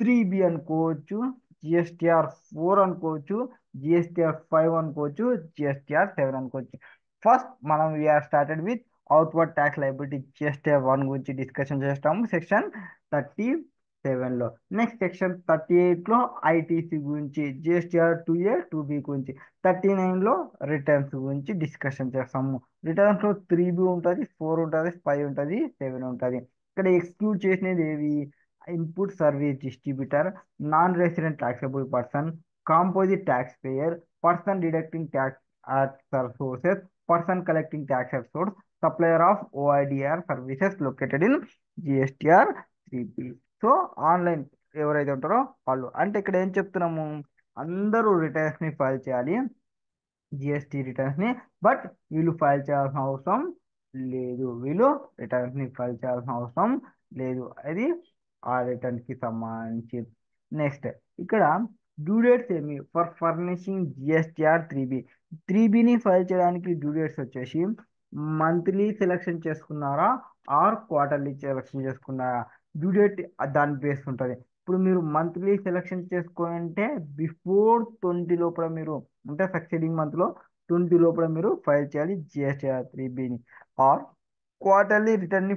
3బి అనుకోవచ్చు, జిఎస్టిఆర్ 4 అనుకోవచ్చు, జిఎస్టిఆర్ 5 అనుకోవచ్చు, జిఎస్టిఆర్ 7 అనుకోవచ్చు. ఫస్ట్ మనం we're started with outward tax liability GSTR 1 గురించి డిస్కషన్ చేస్తాము సెక్షన్ 37లో. నెక్స్ట్ సెక్షన్ 38లో ఐటీసీ గురించి, జిఎస్టిఆర్ 2A 2B గురించి, 39లో రిటర్న్స్ గురించి డిస్కషన్ చేస్తాము. రిటర్న్స్లో 3బి ఉంటుంది, 4 ఉంటుంది, 5 ఉంటుంది, 7 ఉంటుంది. ఇక్కడ ఎక్స్క్లూడ్ చేసినది ఏవి? Input service distributor, non resident taxable person, composite tax payer, person deducting tax at sources, person collecting tax at source, supplier of OIDR services located in GSTR 3B. So online ఎవరైతే ఉంటారో వాళ్ళు. అంటే ఇక్కడ ఏం చెప్తున్నాము, అందరూ రిటర్న్స్ని ఫైల్ చేయాలి, జిఎస్టీ రిటర్న్స్ని. బట్ వీళ్ళు ఫైల్ చేయాల్సిన అవసరం లేదు, వీళ్ళు రిటర్న్స్ని ఫైల్ చేయాల్సిన అవసరం లేదు. అది ఆ రిటర్న్స్కి సంబంధించి. నెక్స్ట్ ఇక్కడ డ్యూ డేట్స్ ఏమి ఫర్ ఫర్నిషింగ్ జిఎస్టిఆర్ 3బి. 3బిని ఫైల్ చేయడానికి డ్యూ డేట్స్ వచ్చేసి మంత్లీ సెలెక్షన్ చేసుకున్నారా ఆర్ క్వార్టర్లీ సెలెక్షన్ చేసుకున్నారా, డ్యూ డేట్ దాని బేస్ ఉంటుంది. ఇప్పుడు మీరు మంత్లీ సెలెక్షన్ చేసుకుంటే బిఫోర్ 20 లోపల మీరు, అంటే సక్సీడింగ్ మంత్లో 20 లోపల మీరు ఫైల్ చేయాలి జిఎస్టిఆర్ 3బిని. ఆర్ క్వార్టర్లీ రిటర్న్ని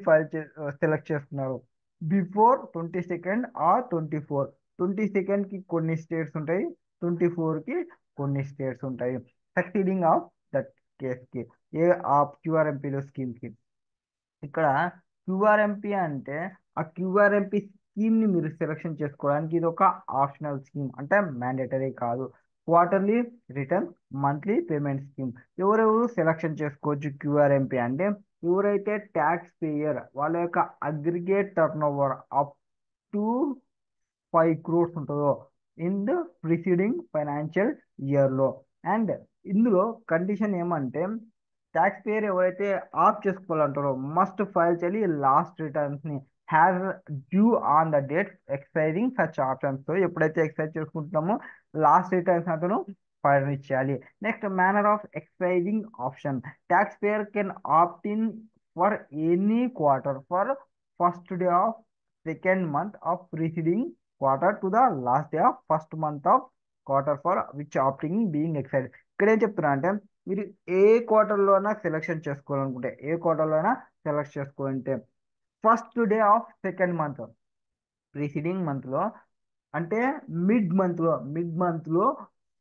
సెలెక్ట్ చేస్తున్నారు బిఫోర్ 22nd ఆర్ 24. 22ndకి కొన్ని స్టేట్స్ ఉంటాయి, 24కి కొన్ని స్టేట్స్ ఉంటాయి, సక్సీడింగ్ ఆఫ్ దట్ కేస్కి, ఏ ఆ క్యూఆర్ఎంపీలో స్కీమ్కి. ఇక్కడ క్యూఆర్ఎంపీ అంటే ఆ క్యూఆర్ఎంపీ స్కీమ్ని మీరు సెలెక్షన్ చేసుకోవడానికి ఇది ఒక ఆప్షనల్ స్కీమ్, అంటే మ్యాండేటరీ కాదు. Quarterly return, monthly payment scheme ఎవరెవరు సెలెక్షన్ చేసుకోవచ్చు క్యూఆర్ఎంపీ అంటే ఎవరైతే ట్యాక్స్ పేయర్ వాళ్ళ యొక్క aggregate turnover up to 5 crores ఉంటుందో ఇన్ ద ప్రిసీడింగ్ ఫైనాన్షియల్ ఇయర్లో. అండ్ ఇందులో కండిషన్ ఏమంటే ట్యాక్స్ పేయర్ ఎవరైతే ఆఫ్ చేసుకోవాలంటారో మస్ట్ ఫైల్ చేయాలి లాస్ట్ రిటర్న్స్ని have due on the date exercising such options. So ఎప్పుడైతే ఎక్సైజ్ చేసుకుంటున్నామో లాస్ట్ రిటర్న్స్ అతను ఫైల్ చేయాలి. Next manner of excising option, tax payer can opt in for any quarter for first day of second month of preceding quarter to the last day of first month of quarter for which opting being excited. ఇక్కడ ఏం చెప్తున్నా అంటే మీరు ఏ క్వార్టర్లో అయినా సెలెక్షన్ చేసుకోవాలనుకుంటే, ఏ క్వార్టర్లో అయినా సెలెక్ట్ చేసుకోవాలంటే first day of second month, preceding మంత్లో అంటే మిడ్ మంత్లో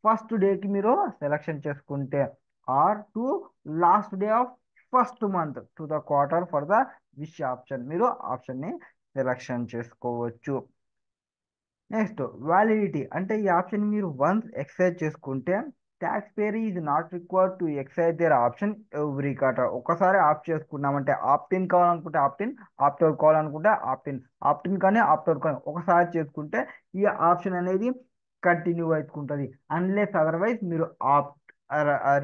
ఫస్ట్ డేకి మీరు సెలెక్షన్ చేసుకుంటే, or to last day of first month to the quarter for the which option, మీరు ఆప్షన్ని సెలెక్షన్ చేసుకోవచ్చు. నెక్స్ట్ వ్యాలిడిటీ అంటే ఈ ఆప్షన్ మీరు వన్స్ ఎక్సైజ్ చేసుకుంటే tax payer is not required to exercise their option every quarter. ఒకసారి ఆప్ చేసుకున్నామంటే ఆప్టిన్ కావాలనుకుంటే ఆప్టిన్, ఆప్ట్అవుట్ కావాలనుకుంటే ఆప్టిన్ కానీ ఆప్ట్అవుట్ కానీ ఒకసారి చేసుకుంటే ఈ ఆప్షన్ అనేది కంటిన్యూ అవుతుంటుంది. అన్లెస్ అదర్వైజ్ మీరు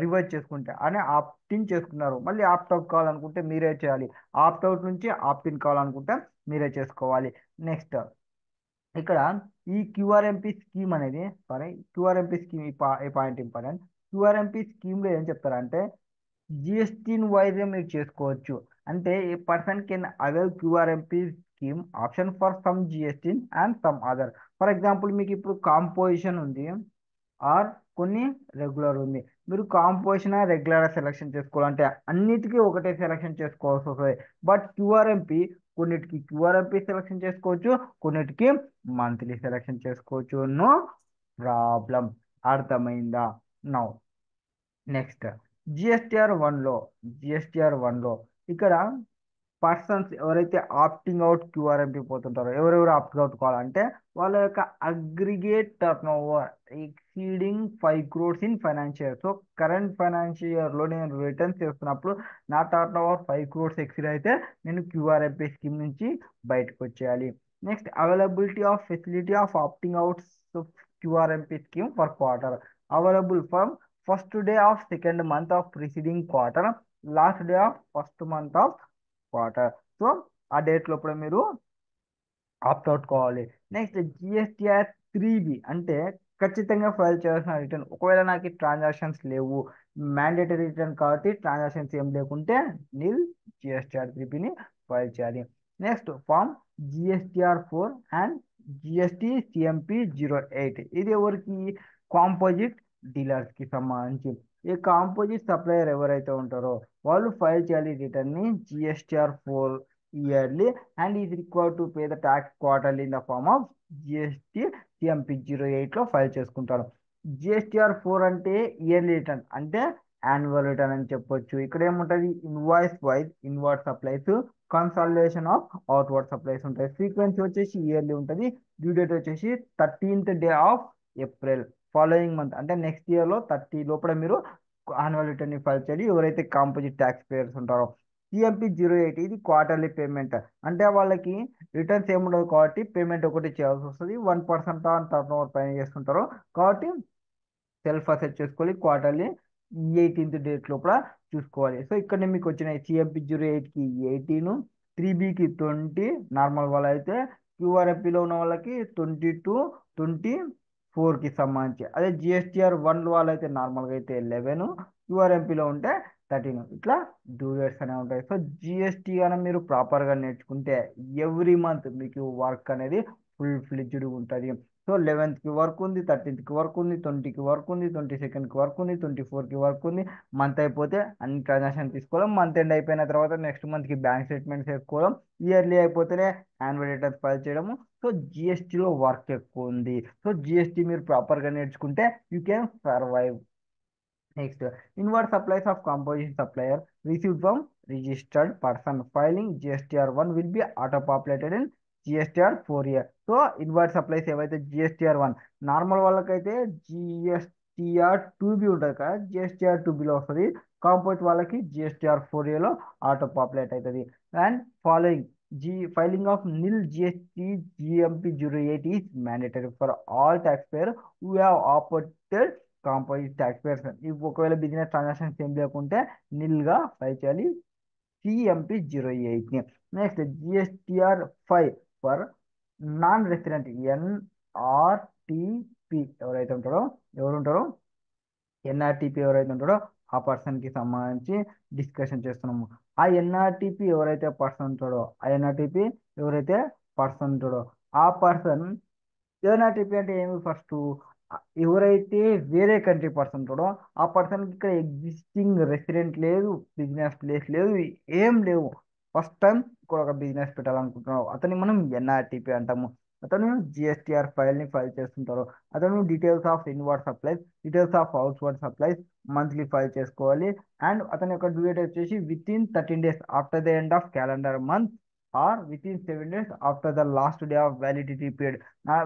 రివర్స్ చేసుకుంటే అని ఆప్టిన్ చేసుకున్నారు, మళ్ళీ ఆప్ట్అవుట్ కావాలనుకుంటే మీరే చేయాలి, ఆప్ట్అవుట్ నుంచి ఆప్టిన్ కావాలనుకుంటే మీరే చేసుకోవాలి. నెక్స్ట్ ఇక్కడ ఈ క్యూఆర్ఎంపీ స్కీమ్ అనేది, సారీ క్యూఆర్ఎంపీ స్కీమ్ ఈ పాయింట్ ఇంపార్టెంట్. క్యూఆర్ఎంపీ స్కీమ్లో ఏం చెప్తారంటే జిఎస్టీని వైజ్ మీరు చేసుకోవచ్చు. అంటే a person can avail QRMP scheme option for some GST and some other. For example మీకు ఇప్పుడు కాంపోజిషన్ ఉంది ఆర్ కొన్ని రెగ్యులర్ ఉంది. మీరు కాంపోజిషన్ రెగ్యులర్ సెలెక్షన్ చేసుకోవాలంటే అన్నిటికీ ఒకటే సెలెక్షన్ చేసుకోవాల్సి వస్తుంది. బట్ క్యూఆర్ఎంపి కొన్నిటికి క్యూఆర్ఎంపి సెలెక్షన్ చేసుకోవచ్చు, కొన్నిటికి మంత్లీ సెలెక్షన్ చేసుకోవచ్చు. No problem. అర్థమైందా? నౌ నెక్స్ట్ జిఎస్టిఆర్ వన్లో ఇక్కడ పర్సన్స్ ఎవరైతే ఆప్టింగ్ అవుట్ క్యూఆర్ఎంపి పోతుంటారో, ఎవరెవరు ఆప్టింగ్ అవుట్ కావాలంటే వాళ్ళ యొక్క aggregate turn over exceeding 5 crores in financial. So current financial ఇయర్లో నేను రిటర్న్స్ చేస్తున్నప్పుడు నా టర్న్ ఓవర్ 5 crores ఎక్సీడ్ అయితే నేను క్యూఆర్ఎంపి స్కీమ్ నుంచి బయటకు వచ్చేయాలి. Next availability of facility of opting out QRMP scheme for quarter available from first day of second month of preceding quarter, last day of first month of quarter. So ఆ డేట్ లోపల మీరు ఆప్ట్ అవుట్ కావాలి. నెక్స్ట్ జిఎస్టిఆర్ 3B అంటే ఖచ్చితంగా ఫైల్ చేయాల్సిన రిటర్న్. ఒకవేళ నాకు ట్రాన్సాక్షన్స్ లేవు, మ్యాండేటరీ రిటర్న్ కాబట్టి ట్రాన్సాక్షన్స్ ఏం లేకుంటే నిల్ జిఎస్టిఆర్ 3Bని ఫైల్ చేయాలి. Next form GSTR 4 and GST CMP 08. ఇది ఎవరికి? కాంపోజిట్ డీలర్స్కి సంబంధించి. ఈ కాంపోజిట్ సప్లయర్ ఎవరైతే ఉంటారో వాళ్ళు ఫైల్ చేయాలి రిటర్న్ని GSTR 4 yearly and is required to pay the tax quarterly in the form of GST CMP 08 లో ఫైల్ చేసుకుంటారు. జిఎస్టిఆర్ 4 అంటే ఇయర్లీ రిటర్న్ అంటే యాన్యువల్ రిటర్న్ అని చెప్పొచ్చు. ఇక్కడ ఏముంటుంది? Invoice wise inward supplies, consolidation of outward supplies ఉంటాయి. ఫ్రీక్వెన్సీ వచ్చేసి ఇయర్లీ ఉంటుంది. డ్యూ డేట్ వచ్చేసి 13th day of April following month అంటే నెక్స్ట్ ఇయర్లో 30 లోపల మీరు యాన్యువల్ రిటర్న్ ఫైల్ చేయాలి ఎవరైతే కాంపోజిట్ ట్యాక్స్ పేయర్స్ ఉంటారో. CMP 08 ఇది క్వార్టర్లీ పేమెంట్ అంటే వాళ్ళకి రిటర్న్స్ ఏముండదు కాబట్టి పేమెంట్ ఒకటి చేయాల్సి వస్తుంది. 1% ఆన్ టర్న్ ఓవర్ పైన చేస్తుంటారు కాబట్టి సెల్ఫ్ అసెట్ చేసుకోవాలి. క్వార్టర్లీ 18th డేట్ లోపల చూసుకోవాలి. సో ఇక్కడ మీకు వచ్చిన CMP 08కి 18, 3Bకి 20, నార్మల్ వాళ్ళ అయితే క్యూఆర్ఎఫ్పిలో ఉన్న వాళ్ళకి 22, 24కి సంబంధించి. అదే జిఎస్టిఆర్ 1 వాళ్ళైతే నార్మల్గా అయితే 11, క్యూఆర్ఎంపీలో ఉంటే 13. ఇట్లా డ్యూ డేట్స్ అనేవి ఉంటాయి. సో జిఎస్టీ అని మీరు ప్రాపర్గా నేర్చుకుంటే ఎవ్రీ మంత్ మీకు వర్క్ అనేది ఫ్లెడ్జ్డ్గా ఉంటుంది. సో 11th వర్క్ ఉంది, 13th వర్క్ ఉంది, 20కి వర్క్ ఉంది, 22nd వర్క్ ఉంది, 24కి వర్క్ ఉంది. మంత్ అయిపోతే అన్ని ట్రాన్సాక్షన్ తీసుకోవడం, మంత్ ఎండ్ అయిపోయిన తర్వాత నెక్స్ట్ మంత్కి బ్యాంక్ స్టేట్మెంట్స్ వేసుకోవడం, ఇయర్లీ అయిపోతేనే యాన్యువల్ రిటర్న్స్ ఫైల్ చేయడము. సో జిఎస్టీలో వర్క్ ఎక్కువ ఉంది. సో జిఎస్టీ మీరు ప్రాపర్గా నేర్చుకుంటే you can survive. Next, inward supplies of composition supplier received from registered person filing GSTR 1 will be auto-populated in GSTR 4 year. So, inward supplies ఏవైతే GSTR 1 నార్మల్ వాళ్ళకైతే GSTR 2B ఉంటుంది కదా, GSTR 2Bలో వస్తుంది. కాంపోజిట్ వాళ్ళకి GSTR 4 ఇయర్లో ఆటో పాపులేట్ అవుతుంది. And following filing of nil GST GMP 08 is mandatory for all tax payer who have operated composite tax payers. ఒకవేళ బిజినెస్ ట్రాన్సాక్షన్స్ ఏం లేకుంటే నిల్గా ఫైల్ చేయాలి CMP 08ని. Next GSTR 5 for non resident NRTP ఎవరైతే ఉంటారో NRTP ఎవరైతే ఉంటాడో ఆ పర్సన్కి సంబంధించి డిస్కషన్ చేస్తున్నాము. ఆ ఎన్ఆర్టీపీ ఎవరైతే పర్సన్ ఉంటాడో ఆ పర్సన్ ఎన్ఆర్టీపీ అంటే ఏమి? ఫస్ట్ ఎవరైతే వేరే కంట్రీ పర్సన్ ఉంటాడో ఆ పర్సన్కి ఇక్కడ ఎగ్జిస్టింగ్ రెసిడెంట్ లేదు, బిజినెస్ ప్లేస్ లేదు, ఏం లేవు. ఫస్ట్ టైం ఇక్కడ ఒక బిజినెస్ పెట్టాలనుకుంటున్నావు అతన్ని మనం ఎన్ఆర్టీపీ అంటాము. అతను జిఎస్టిఆర్ ఫైల్ని ఫైల్ చేస్తుంటారు. అతను details of inward supplies, details of outward supplies monthly file చేసుకోవాలి. అండ్ అతని యొక్క డ్యూ డేట్ వచ్చేసి within 13 days after the end of calendar month or within 7 days after the last day of validity period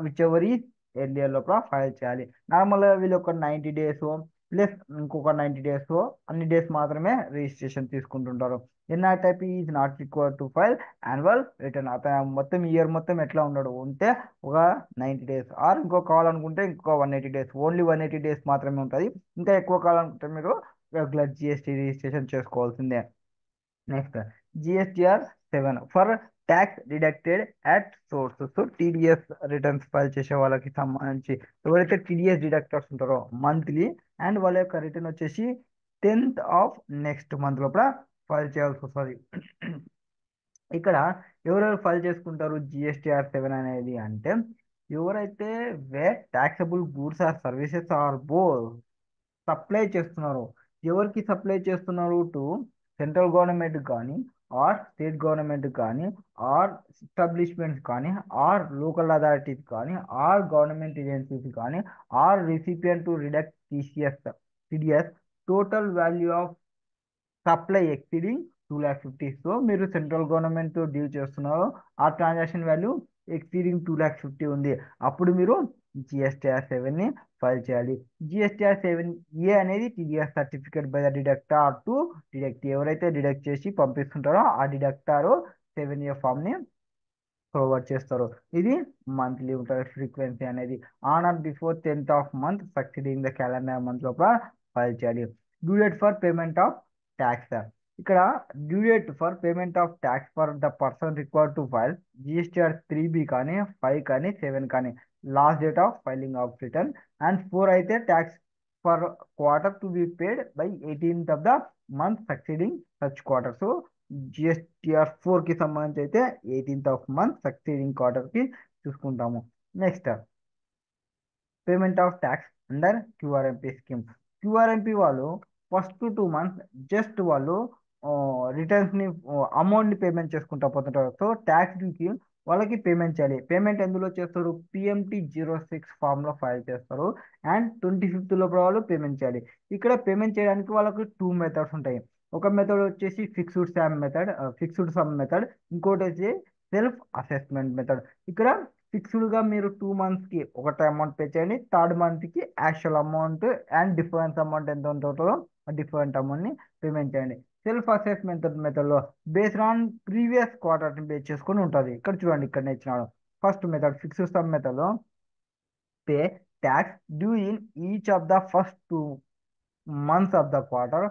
which ever is earlier లోపల ఫైల్ చేయాలి. నార్మల్గా వీళ్ళు ఒక 90 days ప్లస్ ఇంకొక 90 days అన్ని డేస్ మాత్రమే రిజిస్ట్రేషన్ తీసుకుంటుంటారు. NRTP is not required to file annual return. అతను మొత్తం ఇయర్ మొత్తం ఎట్లా ఉన్నాడు ఉంటే ఒక 90 days ఆర్ ఇంకో కావాలనుకుంటే ఇంకో 180 days, ఓన్లీ 180 days మాత్రమే ఉంటుంది. ఇంకా ఎక్కువ కావాలనుకుంటే మీరు రెగ్యులర్ జిఎస్టీ రిజిస్ట్రేషన్ చేసుకోవాల్సిందే. Next GSTR 7 for tax deducted at source. So TDS returns file చేసే వాళ్ళకి సంబంధించి ఎవరైతే టీడీఎస్ డిడక్టర్స్ ఉంటారో మంత్లీ అండ్ వాళ్ళ యొక్క రిటర్న్ వచ్చేసి 10th ఆఫ్ నెక్స్ట్ మంత్ లోపల ఫైల్ చేయాల్సి వస్తుంది. ఇక్కడ ఎవరెవరు ఫైల్ చేసుకుంటారు GSTR 7 అనేది అంటే ఎవరైతే వే taxable goods or services or both supply చేస్తున్నారు. ఎవరికి సప్లై చేస్తున్నారు? టు సెంట్రల్ గవర్నమెంట్ కానీ, ఆర్ స్టేట్ గవర్నమెంట్ కానీ, ఆర్ ఎస్టాబ్లిష్మెంట్స్ కానీ, ఆర్ లోకల్ అథారిటీస్ కానీ, ఆర్ గవర్నమెంట్ ఏజెన్సీస్ కానీ, or recipient to deduct TDS total value of supply exceeding 2,50,000. So మీరు సెంట్రల్ గవర్నమెంట్ డీల్ చేస్తున్నారు, ఆ ట్రాన్సాక్షన్ వాల్యూ ఎక్సీడింగ్ 2,50,000 ఉంది, అప్పుడు మీరు జిఎస్టిఆర్ 7ని ఫైల్ చేయాలి. జిఎస్టిఆర్ 7A అనేది TDS certificate by the deductor to deduct. ఎవరైతే డిడక్ట్ చేసి పంపిస్తుంటారో ఆ డిడక్టారు 7A ఫామ్ని ప్రొవైడ్ చేస్తారు. ఇది మంత్లీ ఉంటుంది ఫ్రీక్వెన్సీ అనేది. On or before 10th of month succeeding the calendar month లోపల ఫైల్ చేయాలి. Due date for payment of tax. ఇక్కడ due date for payment of tax for the person required to file GSTR 3B కానీ, 5 కానీ, 7 కానీ, last date of filing of return. And 4 అయితే tax for quarter to be paid by 18th of the month succeeding such quarter. So GSTR 4కి సంబంధించి అయితే 18th of month సక్సీడింగ్ క్వార్టర్కి చూసుకుంటాము. Next payment of tax under QRMP scheme. QRMP వాళ్ళు ఫస్ట్ 2 months జస్ట్ వాళ్ళు రిటర్న్స్ని అమౌంట్ని పేమెంట్ చేసుకుంటా పోతుంటారు. సో ట్యాక్స్ డ్యూకి వాళ్ళకి పేమెంట్ చేయాలి. పేమెంట్ ఎందులో చేస్తారు? PMT-06 ఫామ్లో ఫైల్ చేస్తారు. అండ్ 25th లోపల వాళ్ళు పేమెంట్ చేయాలి. ఇక్కడ పేమెంట్ చేయడానికి వాళ్ళకి 2 మెథడ్స్ ఉంటాయి. ఒక మెథడ్ వచ్చేసి ఫిక్స్డ్ సమ్ మెథడ్, ఇంకోటి వచ్చి సెల్ఫ్ అసెస్మెంట్ మెథడ్. ఇక్కడ ఫిక్స్డ్గా మీరు 2 monthsకి ఒకటే అమౌంట్ పే చేయండి, థర్డ్ మంత్కి actual amount and difference amount ఎంత ఉంటుందో ఆ డిఫరెంట్ అమౌంట్ని పేమెంట్ చేయండి. సెల్ఫ్ అసెస్మెంట్ మెథడ్లో బేస్డ్ ఆన్ ప్రీవియస్ క్వార్టర్ని బేస్ చేసుకొని ఉంటుంది. ఇక్కడ చూడండి, ఇక్కడ ఇచ్చినాడు. ఫస్ట్ మెథడ్ ఫిక్స్డ్ సమ్ మెథడ్లో pay tax due in each of the first 2 months of the quarter.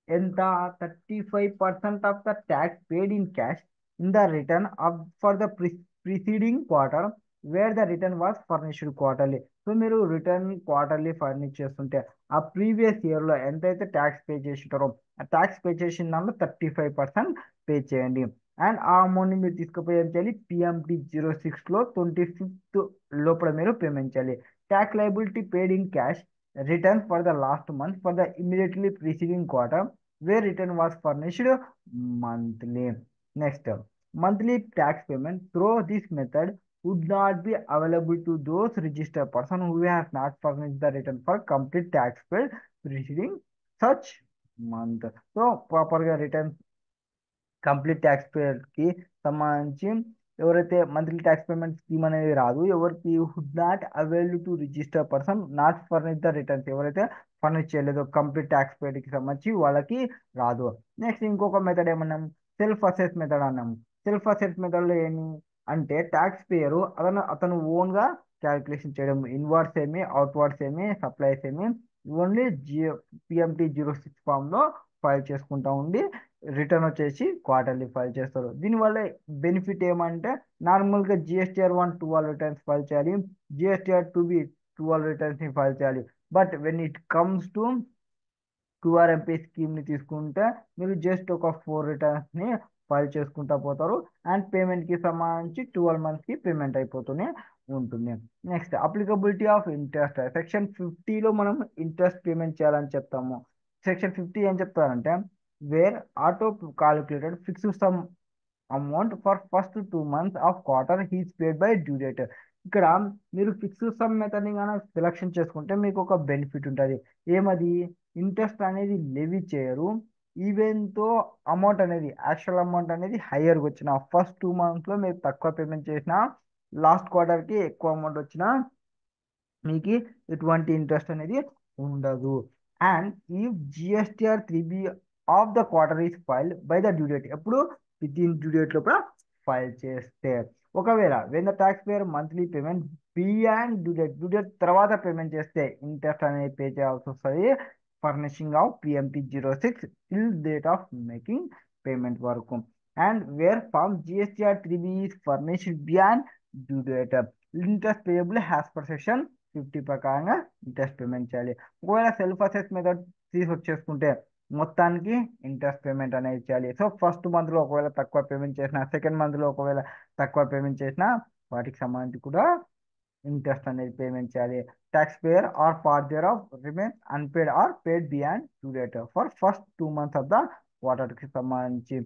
ఎంత? 35% of the tax paid in cash in the return of for the preceding quarter wear the return was furnished quarterly. So మీరు రిటర్న్ క్వార్టర్లీ ఫర్నిష్ చేస్తుంటే ఆ ప్రీవియస్ ఇయర్లో ఎంతైతే ట్యాక్స్ పే చేసింటారో ఆ ట్యాక్స్ పే చేసిన దాంట్లో 35% పే చేయండి. అండ్ ఆ అమౌంట్ని మీరు తీసుకుపోయి ఏం చేయాలి? PMT-06లో 25th లోపల మీరు పేమెంట్ చేయాలి. Tax liability paid in cash return for the last month for the immediately preceding quarter where return was furnished monthly. Next monthly tax payment through this method would not be available to those registered person who have not furnished the return for complete tax paid preceding such month. So properగా రిటర్న్ కంప్లీట్ ట్యాక్స్ పేకి సంబంధించి ఎవరైతే మంత్లీ ట్యాక్స్ పేమెంట్ స్కీమ్ అనేది రాదు, ఎవరికి who'd not avail to register person not furnish the returns, ఎవరైతే ఫర్నిష్ చేయలేదో కంప్లీట్ ట్యాక్స్ పేడ్కి సంబంధించి వాళ్ళకి రాదు. నెక్స్ట్ ఇంకొక మెథడ్ ఏమన్నాం? సెల్ఫ్ అసెస్ మెథడ్ అన్నాము. సెల్ఫ్ అసెస్ మెథడ్లో ఏమి అంటే ట్యాక్స్ పేయరు అతను ఓన్గా క్యాలిక్యులేషన్ చేయడం, ఇన్వర్డ్స్ ఏమి, అవుట్వర్డ్స్ ఏమి, సప్లైస్ ఏమి, ఓన్లీ PMT-06 ఫామ్లో ఫైల్ చేసుకుంటా ఉండి రిటర్న్ వచ్చేసి క్వార్టర్లీ ఫైల్ చేస్తారు. దీనివల్ల బెనిఫిట్ ఏమంటే నార్మల్గా GSTR-1 12 రిటర్న్స్ ఫైల్ చేయాలి, GSTR-2B 12 రిటర్న్స్ని ఫైల్ చేయాలి. But when it comes to QRMP స్కీమ్ని తీసుకుంటే మీరు జస్ట్ ఒక 4 రిటర్న్స్ని ఫైల్ చేసుకుంటా పోతారు. అండ్ పేమెంట్కి సంబంధించి 12 monthsకి పేమెంట్ అయిపోతూనే ఉంటుంది. Next applicability of interest. Section 50లో మనం ఇంట్రెస్ట్ పేమెంట్ చేయాలని చెప్తాము. సెక్షన్ 50 ఏం చెప్తారంటే where auto calculated fixed sum amount for first 2 months of quarter he's paid by due date. ఇక్కడ మీరు ఫిక్స్డ్ సమ్ మెథడ్ని కానీ సెలెక్షన్ చేసుకుంటే మీకు ఒక బెనిఫిట్ ఉంటుంది. ఏమది? ఇంట్రెస్ట్ అనేది లెవీ చేయరు. ఈవెన్తో అమౌంట్ అనేది యాక్చువల్ అమౌంట్ అనేది హయ్యర్గా వచ్చిన ఫస్ట్ 2 monthsలో మీరు తక్కువ పేమెంట్ చేసినా లాస్ట్ క్వార్టర్కి ఎక్కువ అమౌంట్ వచ్చినా మీకు ఎటువంటి ఇంట్రెస్ట్ అనేది ఉండదు. అండ్ ఈ GSTR-3B of the quarter is filed by the due date. ఎప్పుడు? విత్ ఇన్ డ్యూ డేట్ లోపల ఫైల్ చేస్తే. ఒకవేళ when the tax payer monthly payment beyond due date తర్వాత పేమెంట్ చేస్తే ఇంట్రెస్ట్ అనేది పే చేయాల్సి వస్తుంది furnishing of PMT-06 till date of making payment వరకు. And where form GSTR-3B is furnished beyond due date interest payable has per section 50 ప్రకారంగా ఇంట్రెస్ట్ పేమెంట్ చేయాలి. ఒకవేళ సెల్ఫ్ అసెస్ మెథడ్ తీసుకొచ్చేసుకుంటే మొత్తానికి ఇంట్రెస్ట్ పేమెంట్ అనేది చేయాలి. సో ఫస్ట్ మంత్లో ఒకవేళ తక్కువ పేమెంట్ చేసినా, సెకండ్ మంత్లో ఒకవేళ తక్కువ పేమెంట్ చేసినా వాటికి సంబంధించి కూడా ఇంట్రెస్ట్ అనేది పేమెంట్ చేయాలి. Tax payer or part thereof remains unpaid or paid beyond due date for first 2 months of the క్వార్టర్కి సంబంధించి.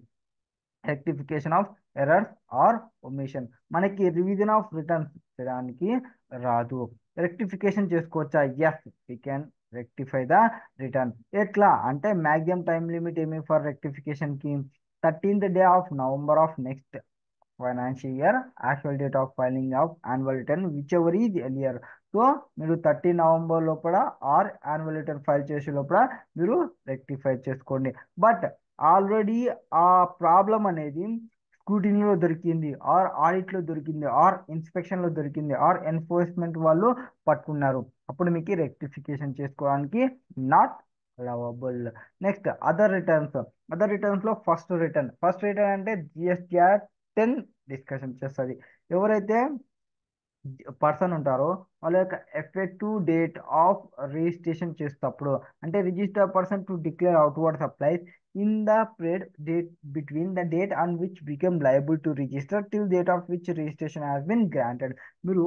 Rectification of errors or omission, మనకి రివిజన్ ఆఫ్ రిటర్న్స్ చేయడానికి రాదు. రెక్టిఫికేషన్ చేసుకోవచ్చా? Yes, we can rectify the return. ఎట్లా అంటే మ్యాక్సిమం టైం లిమిట్ ఏమి ఫర్ రెక్టిఫికేషన్ కి 13th day of November of next financial year, actual date of filing of annual return whichever is earlier. So మీరు 13 November లోపల ఆర్ యాన్యువల్ రిటర్న్ ఫైల్ చేసే లోపల మీరు రెక్టిఫై చేసుకోండి. బట్ ఆల్రెడీ ఆ ప్రాబ్లం అనేది స్క్రూటినీలో దొరికింది, ఆర్ ఆడిట్లో దొరికింది, ఆర్ ఇన్స్పెక్షన్లో దొరికింది, ఆర్ ఎన్ఫోర్స్మెంట్ వాళ్ళు పట్టుకున్నారు, అప్పుడు మీకు రెక్టిఫికేషన్ చేసుకోవడానికి not lovable. Next other returns. Other returns లో ఫస్ట్ రిటర్న్ అంటే జిఎస్టిఆర్ 10 డిస్కషన్ చేస్తుంది. ఎవరైతే పర్సన్ ఉంటారో వాళ్ళ యొక్క ఎఫెక్టివ్ డేట్ ఆఫ్ రిజిస్ట్రేషన్ చేసేటప్పుడు, అంటే register person to declare outward supplies in the period date between the date on which become liable to register till date of which registration has been granted. మీరు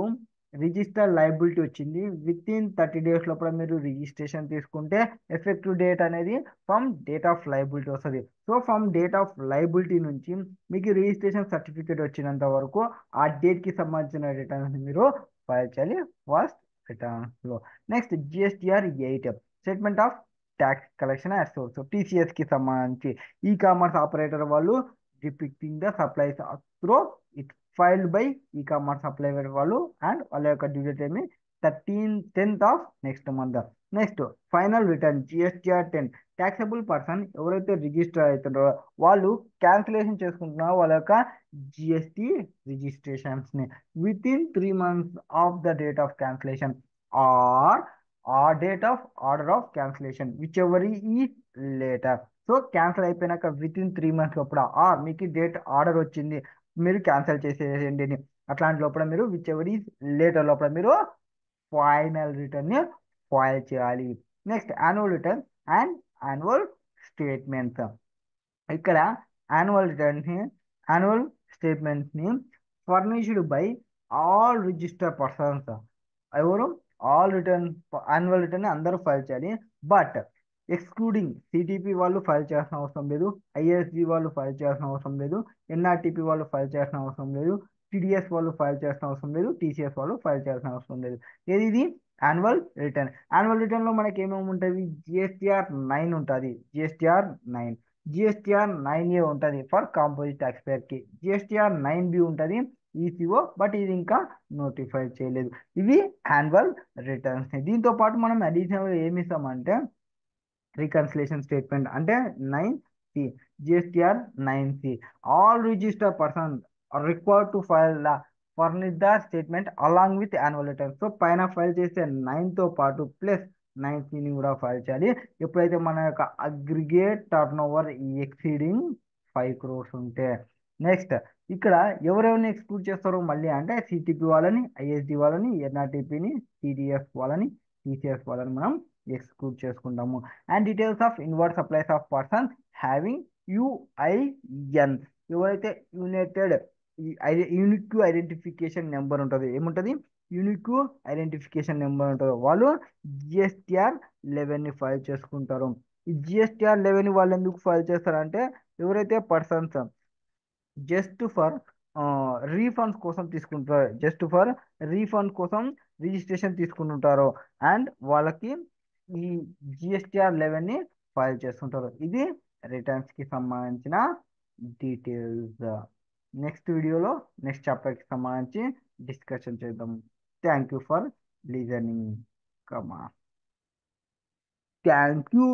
రిజిస్టర్ లయబిలిటీ వచ్చింది, విత్ ఇన్ 30 days లోపల మీరు రిజిస్ట్రేషన్ తీసుకుంటే ఎఫెక్టివ్ డేట్ అనేది ఫ్రమ్ డేట్ ఆఫ్ లయబిలిటీ వస్తుంది. So from date of liability నుంచి మీకు రిజిస్ట్రేషన్ సర్టిఫికేట్ వచ్చినంత వరకు ఆ డేట్కి సంబంధించిన రిటర్న్స్ మీరు ఫైల్ చేయాలి ఫస్ట్ రిటర్న్స్లో. Next GSTR 8 statement of tax collection at source. టీసీఎస్కి సంబంధించి ఈ కామర్స్ ఆపరేటర్ వాళ్ళు depicting the supplies through it filed by e commerce supplier వాళ్ళు, అండ్ వాళ్ళ యొక్క డ్యూ డేట్ ఏమి 10th of next month. Next final return GSTR 10. Taxable person ఎవరైతే రిజిస్టర్ అవుతుంటారో వాళ్ళు క్యాన్సిలేషన్ చేసుకుంటున్నారో వాళ్ళ యొక్క జిఎస్టి రిజిస్ట్రేషన్స్ ని within 3 months of the date of cancellation are ఆ date of order of cancellation which ever ఈ లేటర్. సో క్యాన్సిల్ అయిపోయినాక విత్ ఇన్ 3 months లోపల ఆర్ మీకు డేట్ ఆర్డర్ వచ్చింది మీరు క్యాన్సిల్ చేసేయండి అని, అట్లాంటి లోపల మీరు విచ్ ఎవర్ ఈజ్ లేటర్ లోపల మీరు ఫైనల్ రిటర్న్ ని ఫైల్ చేయాలి. Next annual return and annual statements. ఇక్కడ యాన్యువల్ రిటర్న్ ని యాన్యువల్ స్టేట్మెంట్స్ ని furnished by all register persons. ఎవరు? ఆల్ రిటర్న్ యాన్యువల్ రిటర్న్ అందరూ ఫైల్ చేయాలి. బట్ ఎక్స్క్లూడింగ్ సిటిపి వాళ్ళు ఫైల్ చేయాల్సిన అవసరం లేదు, ఐఎస్డి వాళ్ళు ఫైల్ చేయాల్సిన అవసరం లేదు, ఎన్ఆర్టిపి వాళ్ళు ఫైల్ చేయాల్సిన అవసరం లేదు, టిడిఎస్ వాళ్ళు ఫైల్ చేయాల్సిన అవసరం లేదు, టీసీఎస్ వాళ్ళు ఫైల్ చేయాల్సిన అవసరం లేదు. ఏది ఇది యాన్యువల్ రిటర్న్. యాన్యువల్ రిటర్న్ లో మనకి ఏమేమి ఉంటుంది? జిఎస్టిఆర్ 9 ఉంటుంది, జిఎస్టిఆర్ 9ఏ ఉంటుంది ఫర్ కాంపోజిట్ ట్యాక్స్ పేర్ కి, జిఎస్టిఆర్ 9B ఉంటుంది ఈసీఓ, బట్ ఇది ఇంకా నోటిఫై చేయలేదు. ఇవి యాన్యువల్ రిటర్న్స్. దీంతో పాటు మనం అడిషనల్ ఏమి ఇస్తామంటే రికన్సిలేషన్ స్టేట్మెంట్ అంటే 9C, GSTR 9C. All register person are required to file the furnish the statement along with annual return. So పైన ఫైల్ చేసే 9తో పాటు ప్లస్ 9Cని కూడా ఫైల్ చేయాలి ఎప్పుడైతే మన యొక్క aggregate turn over exceeding 5 crores ఉంటే. నెక్స్ట్ ఇక్కడ ఎవరెవరిని ఎక్స్క్లూడ్ చేస్తారు మళ్ళీ అంటే సిటిపి వాళ్ళని, ఐఎస్డి వాళ్ళని, ఎన్ఆర్టీపీని, టీడీఎస్ వాళ్ళని, టీసీఎస్ వాళ్ళని మనం ఎక్స్క్లూడ్ చేసుకుంటాము. And details of inward supplies of person having UIN. ఎవరైతే యునైటెడ్ యూనిక్ ఐడెంటిఫికేషన్ నెంబర్ ఉంటుంది, ఏముంటుంది? యూనిక్ ఐడెంటిఫికేషన్ నెంబర్ ఉంటుందో వాళ్ళు జిఎస్టిఆర్ 11ని ఫైల్ చేసుకుంటారు. ఈ జిఎస్టిఆర్ 11 వాళ్ళు ఎందుకు ఫైల్ చేస్తారంటే ఎవరైతే పర్సన్స్ జస్ట్ ఫర్ రీఫండ్స్ కోసం తీసుకుంటారు, జస్ట్ ఫర్ రీఫండ్ కోసం రిజిస్ట్రేషన్ తీసుకుంటుంటారు, అండ్ వాళ్ళకి ఈ జిఎస్టిఆర్ 11ని ఫైల్ చేస్తుంటారు. ఇది రిటర్న్స్ కి సంబంధించిన డీటెయిల్స్. నెక్స్ట్ వీడియోలో నెక్స్ట్ చాప్టర్కి సంబంధించి డిస్కషన్ చేద్దాం. Thank you for listening. Comma, thank you.